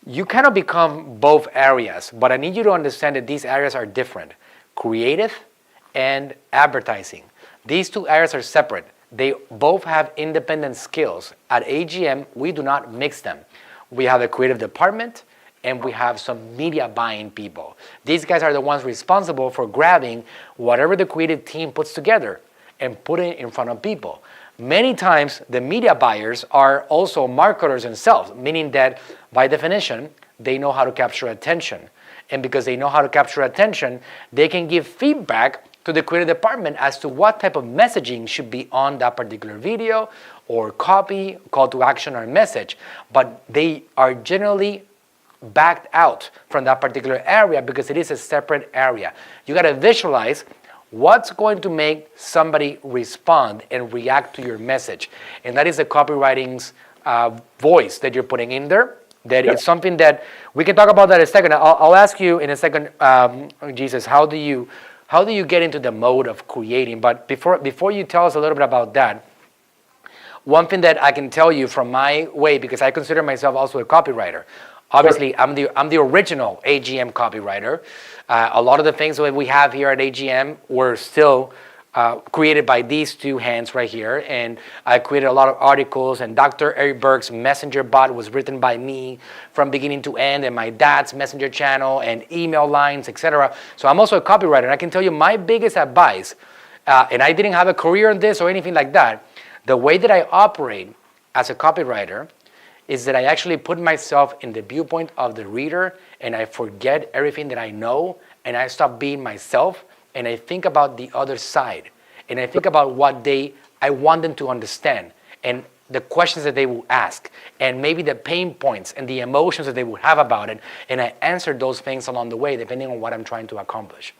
S1: you cannot become both areas. But I need you to understand that these areas are different: creative and advertising. These two areas are separate. They both have independent skills. At AGM, we do not mix them. We have a creative department, and we have some media buying people. These guys are the ones responsible for grabbing whatever the creative team puts together and put it in front of people. Many times, the media buyers are also marketers themselves, meaning that by definition, they know how to capture attention. And because they know how to capture attention, they can give feedback to the creative department as to what type of messaging should be on that particular video, or copy, call to action, or message. But they are generally backed out from that particular area because it is a separate area. You got to visualize what's going to make somebody respond and react to your message. And that is the copywriting's voice that you're putting in there. That it's something that we can talk about that in a second. I'll ask you in a second, Jesus, how do you get into the mode of creating? But before you tell us a little bit about that, one thing that I can tell you from my way, because I consider myself also a copywriter. Obviously, I'm the original AGM copywriter. A lot of the things that we have here at AGM were still created by these two hands right here. And I created a lot of articles, and Dr. Eric Berg's messenger bot was written by me from beginning to end, and my dad's messenger channel and email lines, etc. So I'm also a copywriter. And I can tell you my biggest advice, and I didn't have a career in this or anything like that, the way that I operate as a copywriter is that I actually put myself in the viewpoint of the reader, and I forget everything that I know, and I stop being myself, and I think about the other side, and I think about what I want them to understand, and the questions that they will ask, and maybe the pain points and the emotions that they will have about it, and I answer those things along the way depending on what I'm trying to accomplish.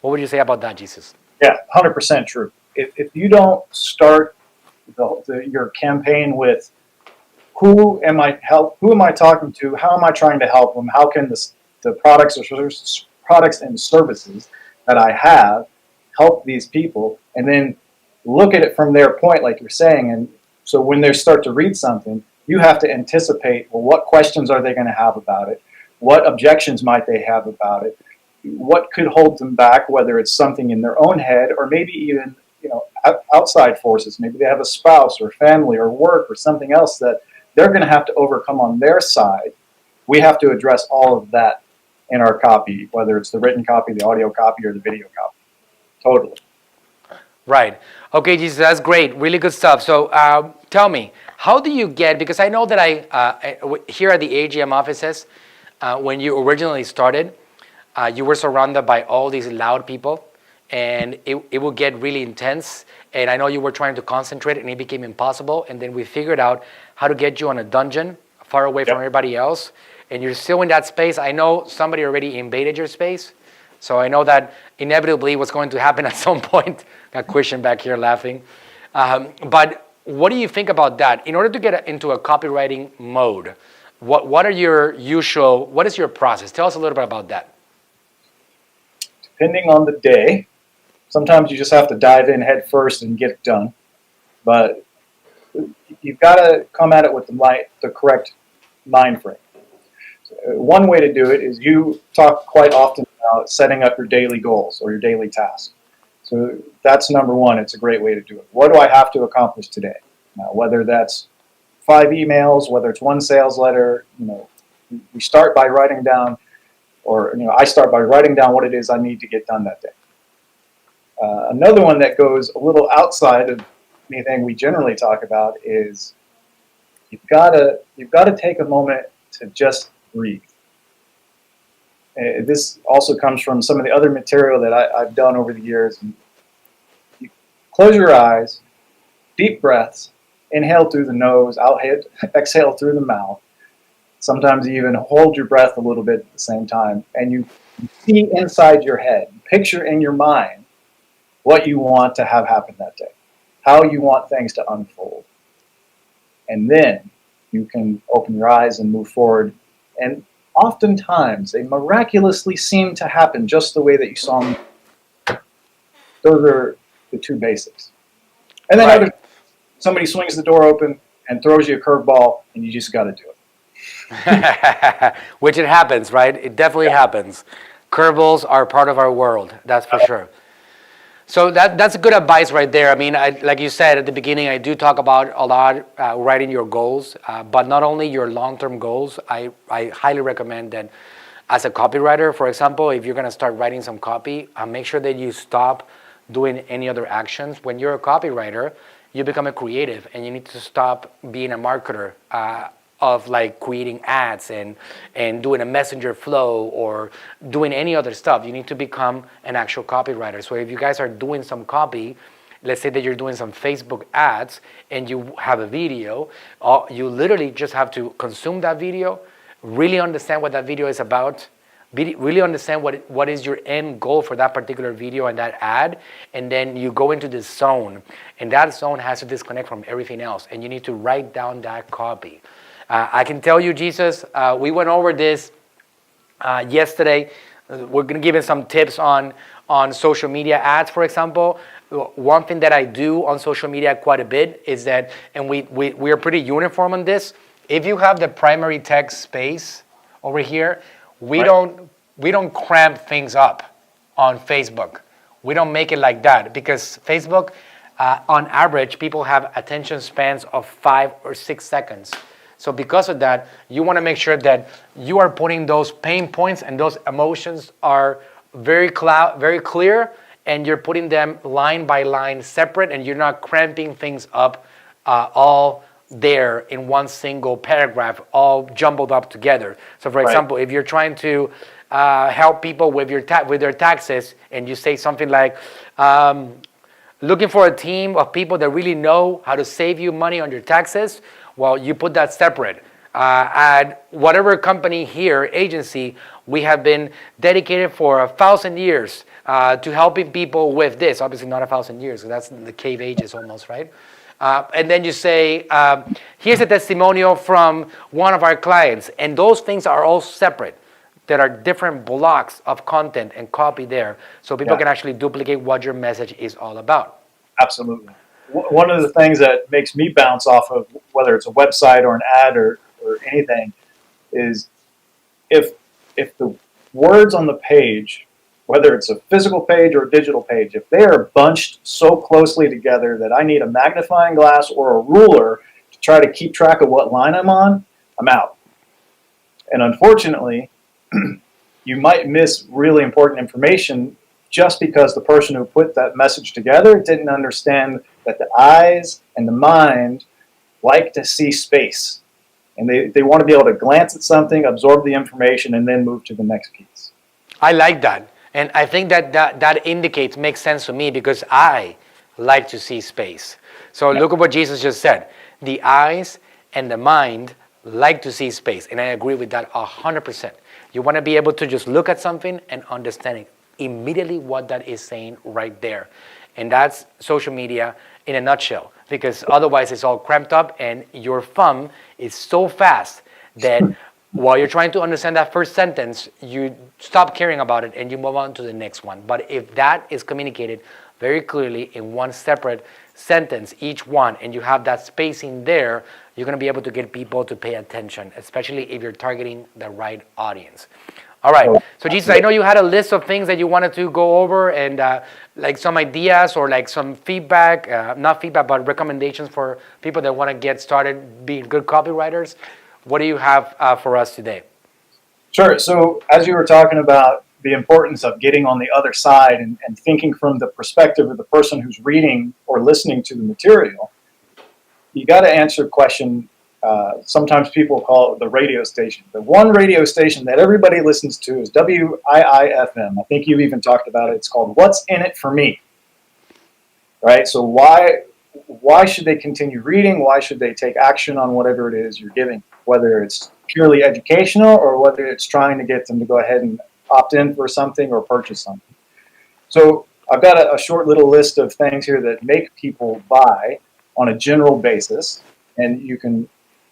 S1: What would you say about that, Jesus?
S2: Yeah, 100% true. If you don't start your campaign with who am I talking to? How am I trying to help them? How can the products and services that I have help these people? And then look at it from their point, like you're saying. And so when they start to read something, you have to anticipate, well, what questions are they going to have about it? What objections might they have about it? What could hold them back, whether it's something in their own head or maybe even outside forces. Maybe they have a spouse or family or work or something else that they're going to have to overcome on their side. We have to address all of that in our copy, whether it's the written copy, the audio copy, or the video copy. Totally.
S1: Right. Okay, Jesus, that's great. Really good stuff. So tell me, how do you get, because I know that here at the AGM offices, when you originally started, you were surrounded by all these loud people, and it would get really intense. And I know you were trying to concentrate, and it became impossible. And then we figured out how to get you on a dungeon far away from everybody else. And you're still in that space. I know somebody already invaded your space. So I know that inevitably what's going to happen at some point. Got Christian back here laughing. But what do you think about that? In order to get into a copywriting mode, what is your process? Tell us a little bit about that.
S2: Depending on the day, sometimes you just have to dive in head first and get it done. But you've got to come at it with the correct mind frame. So one way to do it is you talk quite often about setting up your daily goals or your daily tasks. So that's number one. It's a great way to do it. What do I have to accomplish today? Now, whether that's 5 emails, whether it's 1 sales letter, we start by writing down, or I start by writing down what it is I need to get done that day. Another one that goes a little outside of anything we generally talk about is you've got to take a moment to just breathe. This also comes from some of the other material that I've done over the years. You close your eyes, deep breaths, inhale through the nose, exhale through the mouth. Sometimes you even hold your breath a little bit at the same time, and you see inside your head, picture in your mind what you want to have happen that day, how you want things to unfold. And then you can open your eyes and move forward. And oftentimes, they miraculously seem to happen just the way that you saw them. Those are the 2 basics. And then somebody swings the door open and throws you a curveball, and you just got to do
S1: it. Which it happens, right? It definitely happens. Curveballs are part of our world, that's for sure. So that's a good advice right there. I mean, like you said at the beginning, I do talk about a lot writing your goals, but not only your long-term goals. I highly recommend that as a copywriter, for example, if you're going to start writing some copy, make sure that you stop doing any other actions. When you're a copywriter, you become a creative, and you need to stop being a marketer of like creating ads and doing a messenger flow or doing any other stuff. You need to become an actual copywriter. So if you guys are doing some copy, let's say that you're doing some Facebook ads and you have a video, you literally just have to consume that video, really understand what that video is about, really understand what is your end goal for that particular video and that ad, and then you go into this zone, and that zone has to disconnect from everything else, and you need to write down that copy. I can tell you, Jesus, we went over this yesterday. We're going to give you some tips on social media ads, for example. One thing that I do on social media quite a bit is that, and we are pretty uniform on this, if you have the primary text space over here, we don't cramp things up on Facebook. We don't make it like that, because Facebook, on average, people have attention spans of 5 or 6 seconds. So because of that, you want to make sure that you are putting those pain points and those emotions are very clear, and you're putting them line by line separate, and you're not cramping things up all there in one single paragraph, all jumbled up together. So for example, if you're trying to help people with their taxes, and you say something like, looking for a team of people that really know how to save you money on your taxes, well, you put that separate. At whatever company here, agency, we have been dedicated for 1,000 years to helping people with this. Obviously not 1,000 years, because that's the cave ages almost, right? And then you say, here's a testimonial from one of our clients. And those things are all separate. There are different blocks of content and copy there, so people can actually duplicate what your message is all about.
S2: Absolutely. One of the things that makes me bounce off of, whether it's a website or an ad or anything, is if the words on the page, whether it's a physical page or a digital page, if they are bunched so closely together that I need a magnifying glass or a ruler to try to keep track of what line I'm on, I'm out. And unfortunately, you might miss really important information just because the person who put that message together didn't understand that the eyes and the mind like to see space. And they want to be able to glance at something, absorb the information, and then move to the next piece.
S1: I like that. And I think that makes sense to me, because I like to see space. So look at what Jesus just said. The eyes and the mind like to see space. And I agree with that 100%. You want to be able to just look at something and understand immediately what that is saying right there. And that's social media in a nutshell, because otherwise it's all cramped up and your thumb is so fast that while you're trying to understand that first sentence, you stop caring about it and you move on to the next one. But if that is communicated very clearly in one separate sentence, each one, and you have that spacing there, you're going to be able to get people to pay attention, especially if you're targeting the right audience. All right. So Jesus, I know you had a list of things that you wanted to go over and like some ideas or like some feedback, not feedback, but recommendations for people that want to get started being good copywriters. What do you have for us today?
S2: Sure. So as you were talking about the importance of getting on the other side and thinking from the perspective of the person who's reading or listening to the material, you got to answer the question. Sometimes people call it the radio station. The one radio station that everybody listens to is WIIFM. I think you even talked about it. It's called What's in It for Me, right? So why should they continue reading? Why should they take action on whatever it is you're giving, whether it's purely educational or whether it's trying to get them to go ahead and opt in for something or purchase something? So I've got a short little list of things here that make people buy on a general basis, and you can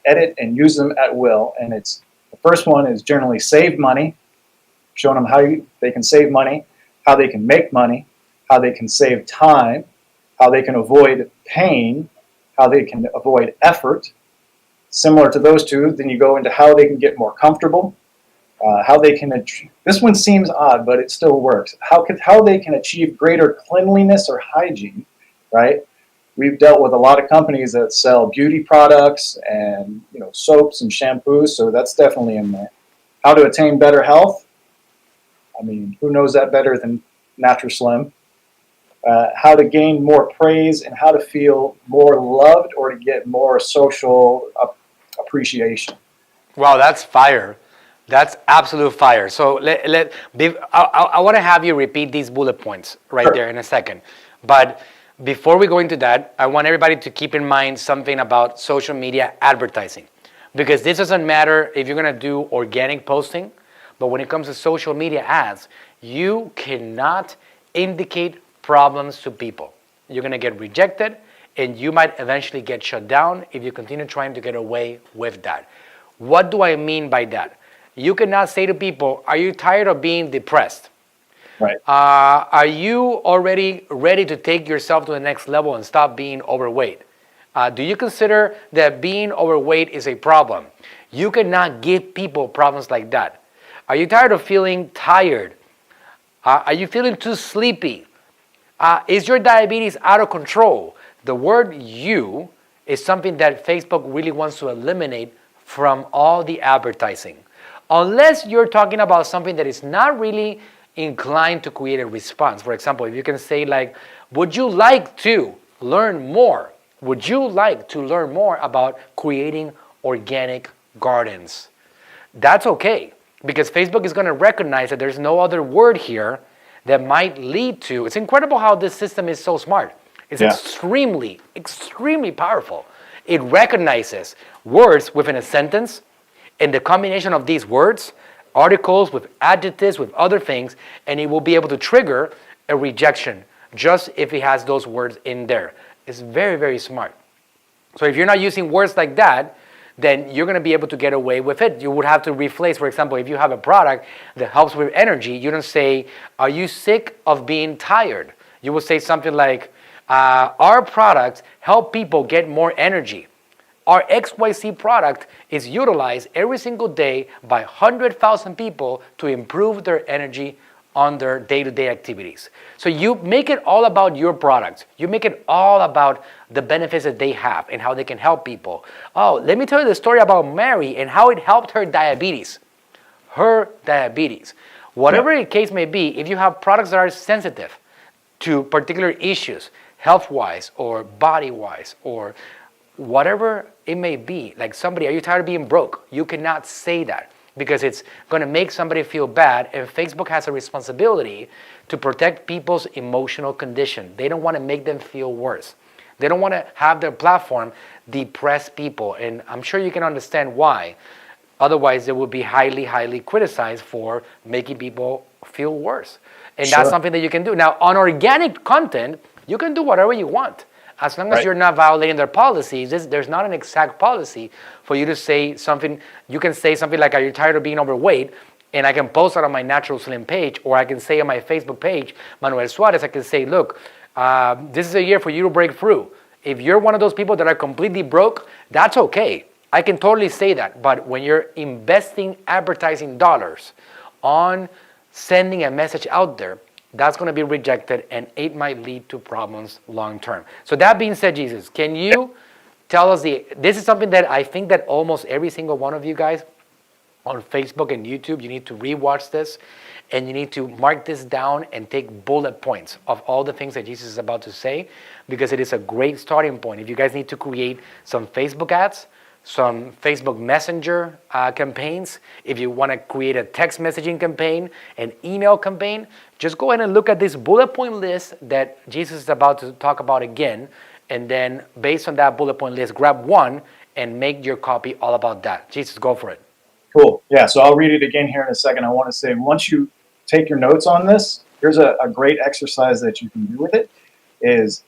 S2: edit and use them at will. And it's the first one is generally save money, showing them how they can save money, how they can make money, how they can save time, how they can avoid pain, how they can avoid effort. Similar to those two, then you go into how they can get more comfortable, how they can, this one seems odd, but it still works. How they can achieve greater cleanliness or hygiene, right? We've dealt with a lot of companies that sell beauty products and soaps and shampoos, so that's definitely in there. How to attain better health. I mean, who knows that better than Natural Slim? How to gain more praise and how to feel more loved or to get more social appreciation.
S1: Wow, that's fire. That's absolute fire. So I want to have you repeat these bullet points right there in a second. But before we go into that, I want everybody to keep in mind something about social media advertising. Because this doesn't matter if you're going to do organic posting, but when it comes to social media ads, you cannot indicate problems to people. You're going to get rejected, and you might eventually get shut down if you continue trying to get away with that. What do I mean by that? You cannot say to people, are you tired of being depressed?
S2: Right.
S1: Are you already ready to take yourself to the next level and stop being overweight? Do you consider that being overweight is a problem? You cannot give people problems like that. Are you tired of feeling tired? Are you feeling too sleepy? Is your diabetes out of control? The word "you" is something that Facebook really wants to eliminate from all the advertising. Unless you're talking about something that is not really inclined to create a response. For example, if you can say like, would you like to learn more? Would you like to learn more about creating organic gardens? That's okay, because Facebook is going to recognize that there's no other word here that might lead to. It's incredible how this system is so smart. It's extremely, extremely powerful. It recognizes words within a sentence, and the combination of these words, articles with adjectives, with other things, and it will be able to trigger a rejection just if it has those words in there. It's very, very smart. So if you're not using words like that, then you're going to be able to get away with it. You would have to replace, for example, if you have a product that helps with energy, you don't say, are you sick of being tired? You will say something like, our products help people get more energy. Our XYZ product is utilized every single day by 100,000 people to improve their energy on their day-to-day activities. So you make it all about your product. You make it all about the benefits that they have and how they can help people. Oh, let me tell you the story about Mary and how it helped her diabetes. Her diabetes. Whatever the case may be, if you have products that are sensitive to particular issues, health-wise or body-wise or whatever it may be, like somebody, are you tired of being broke? You cannot say that because it's going to make somebody feel bad, and Facebook has a responsibility to protect people's emotional condition. They don't want to make them feel worse. They don't want to have their platform depress people, and I'm sure you can understand why. Otherwise, they would be highly, highly criticized for making people feel worse. And that's something that you can do. Now, on organic content, you can do whatever you want. As long as you're not violating their policies, there's not an exact policy for you to say something. You can say something like, are you tired of being overweight? And I can post it on my Natural Slim page, or I can say on my Facebook page, Manuel Suarez, I can say, look, this is a year for you to break through. If you're one of those people that are completely broke, that's okay. I can totally say that. But when you're investing advertising dollars on sending a message out there, that's going to be rejected, and it might lead to problems long term. So that being said, Jesus, can you tell us this is something that I think that almost every single one of you guys on Facebook and YouTube, you need to rewatch this, and you need to mark this down and take bullet points of all the things that Jesus is about to say, because it is a great starting point. If you guys need to create some Facebook ads, some Facebook Messenger campaigns, if you want to create a text messaging campaign, an email campaign, just go ahead and look at this bullet point list that Jesus is about to talk about again, and then based on that bullet point list, grab one and make your copy all about that. Jesus, go for it.
S2: Cool. Yeah, so I'll read it again here in a second. I want to say, once you take your notes on this, here's a great exercise that you can do with it, is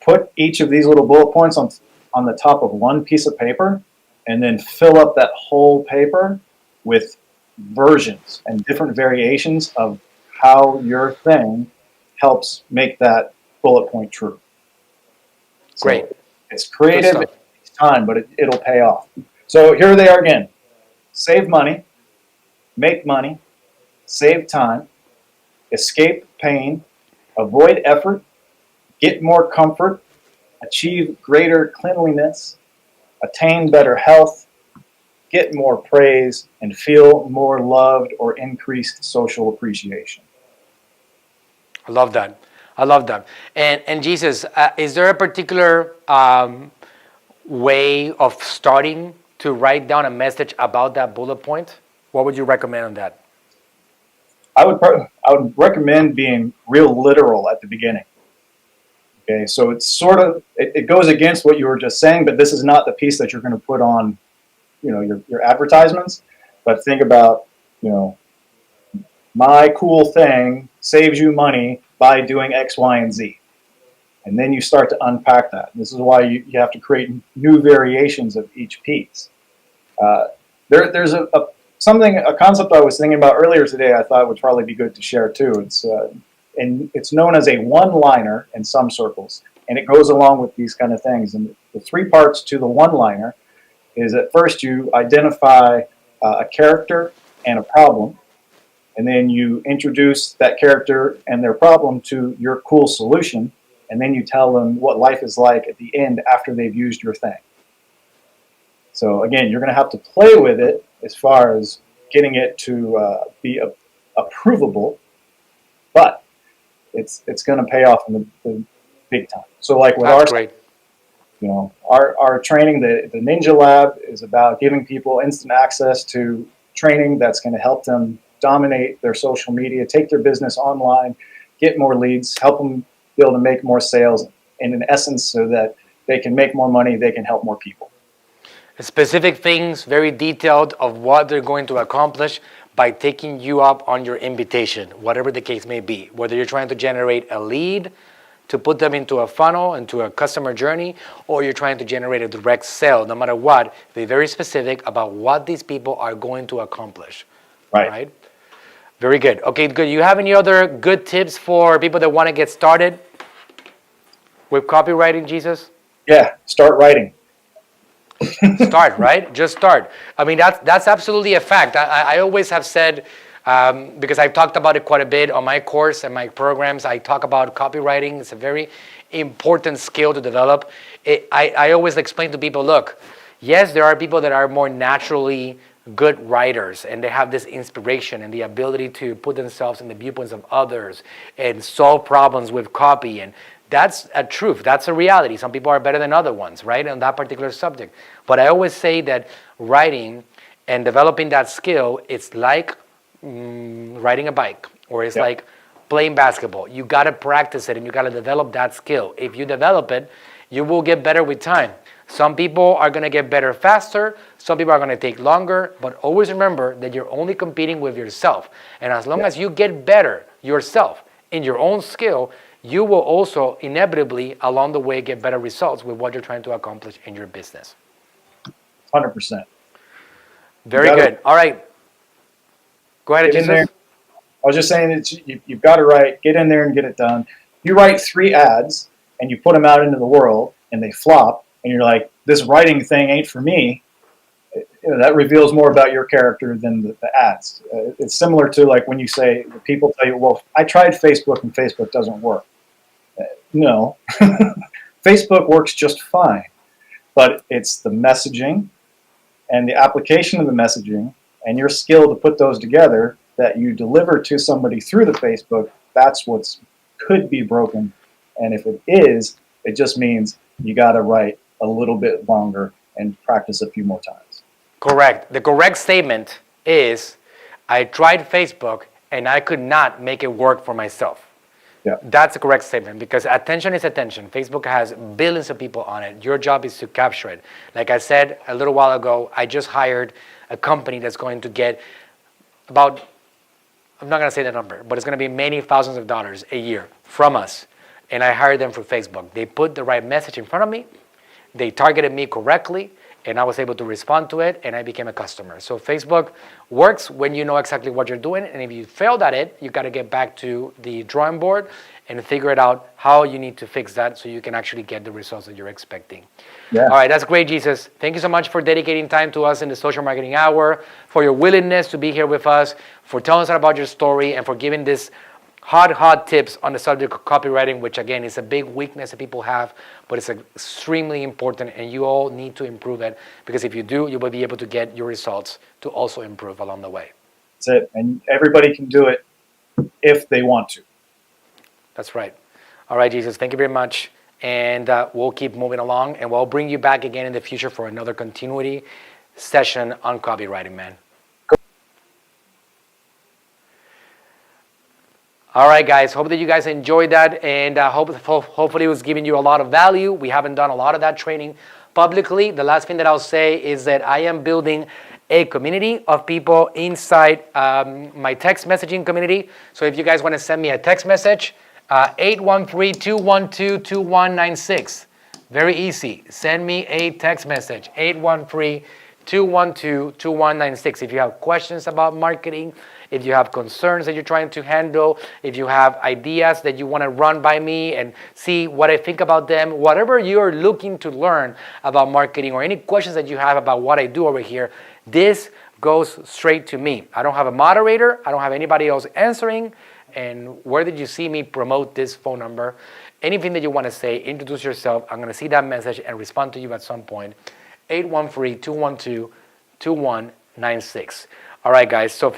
S2: put each of these little bullet points on the top of one piece of paper, and then fill up that whole paper with versions and different variations of how your thing helps make that bullet point true. So
S1: Great.
S2: It's creative, it takes time, but it'll pay off. So here they are again. Save money, make money, save time, escape pain, avoid effort, get more comfort, achieve greater cleanliness, attain better health, get more praise, and feel more loved or increased social appreciation.
S1: I love that. I love that. And Jesus, is there a particular way of starting to write down a message about that bullet point? What would you recommend on that?
S2: I would recommend being real literal at the beginning. Okay, so it's sort of, it goes against what you were just saying, but this is not the piece that you're going to put on, your advertisements. But think about, my cool thing saves you money by doing X, Y, and Z. And then you start to unpack that. This is why you have to create new variations of each piece. There's a concept I was thinking about earlier today I thought would probably be good to share too. It's known as a one-liner in some circles, and it goes along with these kind of things. And the three parts to the one-liner is at first you identify a character and a problem, and then you introduce that character and their problem to your cool solution, and then you tell them what life is like at the end after they've used your thing. So again, you're going to have to play with it as far as getting it to be approvable, but it's going to pay off in the big time. So like with our training, the Ninja Lab is about giving people instant access to training that's going to help them dominate their social media, take their business online, get more leads, help them be able to make more sales, and in essence, so that they can make more money, they can help more people.
S1: Specific things, very detailed of what they're going to accomplish by taking you up on your invitation, whatever the case may be. Whether you're trying to generate a lead to put them into a funnel, into a customer journey, or you're trying to generate a direct sale, no matter what, be very specific about what these people are going to accomplish. Right? Very good. Okay, good. You have any other good tips for people that want to get started with copywriting, Jesus?
S2: Yeah, start writing.
S1: Start, right? Just start. I mean, that's absolutely a fact. I always have said, because I've talked about it quite a bit on my course and my programs, I talk about copywriting. It's a very important skill to develop. I always explain to people, look, yes, there are people that are more naturally good writers, and they have this inspiration and the ability to put themselves in the viewpoints of others and solve problems with copy, and that's a truth. That's a reality. Some people are better than other ones, right, on that particular subject. But I always say that writing and developing that skill, it's like riding a bike, or it's like playing basketball. You got to practice it, and you got to develop that skill. If you develop it, you will get better with time. Some people are going to get better faster. Some people are going to take longer. But always remember that you're only competing with yourself. And as long as you get better yourself in your own skill, you will also inevitably, along the way, get better results with what you're trying to accomplish in your business.
S2: 100%.
S1: Very good. All right. Go ahead, Jesus.
S2: I was just saying, you've got to write, get in there and get it done. You write 3 ads and you put them out into the world and they flop, and you're like, this writing thing ain't for me. that reveals more about your character than the ads. It's similar to like when you say, people tell you, well, I tried Facebook and Facebook doesn't work. No, Facebook works just fine, but it's the messaging and the application of the messaging and your skill to put those together that you deliver to somebody through the Facebook. That's what's could be broken. And if it is, it just means you got to write a little bit longer and practice a few more times.
S1: Correct. The correct statement is, I tried Facebook and I could not make it work for myself.
S2: Yeah.
S1: That's the correct statement, because attention is attention. Facebook has billions of people on it. Your job is to capture it. Like I said a little while ago, I just hired a company that's going to get about, I'm not going to say the number, but it's going to be many thousands of dollars a year from us. And I hired them through Facebook. They put the right message in front of me. They targeted me correctly, and I was able to respond to it, and I became a customer. So Facebook works when you know exactly what you're doing, and if you failed at it, you got to get back to the drawing board and figure it out how you need to fix that so you can actually get the results that you're expecting.
S2: Yeah.
S1: All right, that's great, Jesus. Thank you so much for dedicating time to us in the Social Marketing Hour, for your willingness to be here with us, for telling us about your story, and for giving this hot tips on the subject of copywriting, which again is a big weakness that people have, but it's extremely important, and you all need to improve it, because if you do, you will be able to get your results to also improve along the way.
S2: That's it. And everybody can do it if they want to.
S1: That's right. All right, Jesus, thank you very much. And we'll keep moving along, and we'll bring you back again in the future for another continuity session on copywriting, man. All right, guys, hope that you guys enjoyed that, and hopefully it was giving you a lot of value. We haven't done a lot of that training publicly. The last thing that I'll say is that I am building a community of people inside my text messaging community. So if you guys want to send me a text message, 813-212-2196. Very easy. Send me a text message, 813-212-2196. If you have questions about marketing, if you have concerns that you're trying to handle, if you have ideas that you want to run by me and see what I think about them, whatever you're looking to learn about marketing, or any questions that you have about what I do over here, this goes straight to me. I don't have a moderator. I don't have anybody else answering. And where did you see me promote this phone number? Anything that you want to say, introduce yourself. I'm going to see that message and respond to you at some point. 813-212-2196. All right, guys. So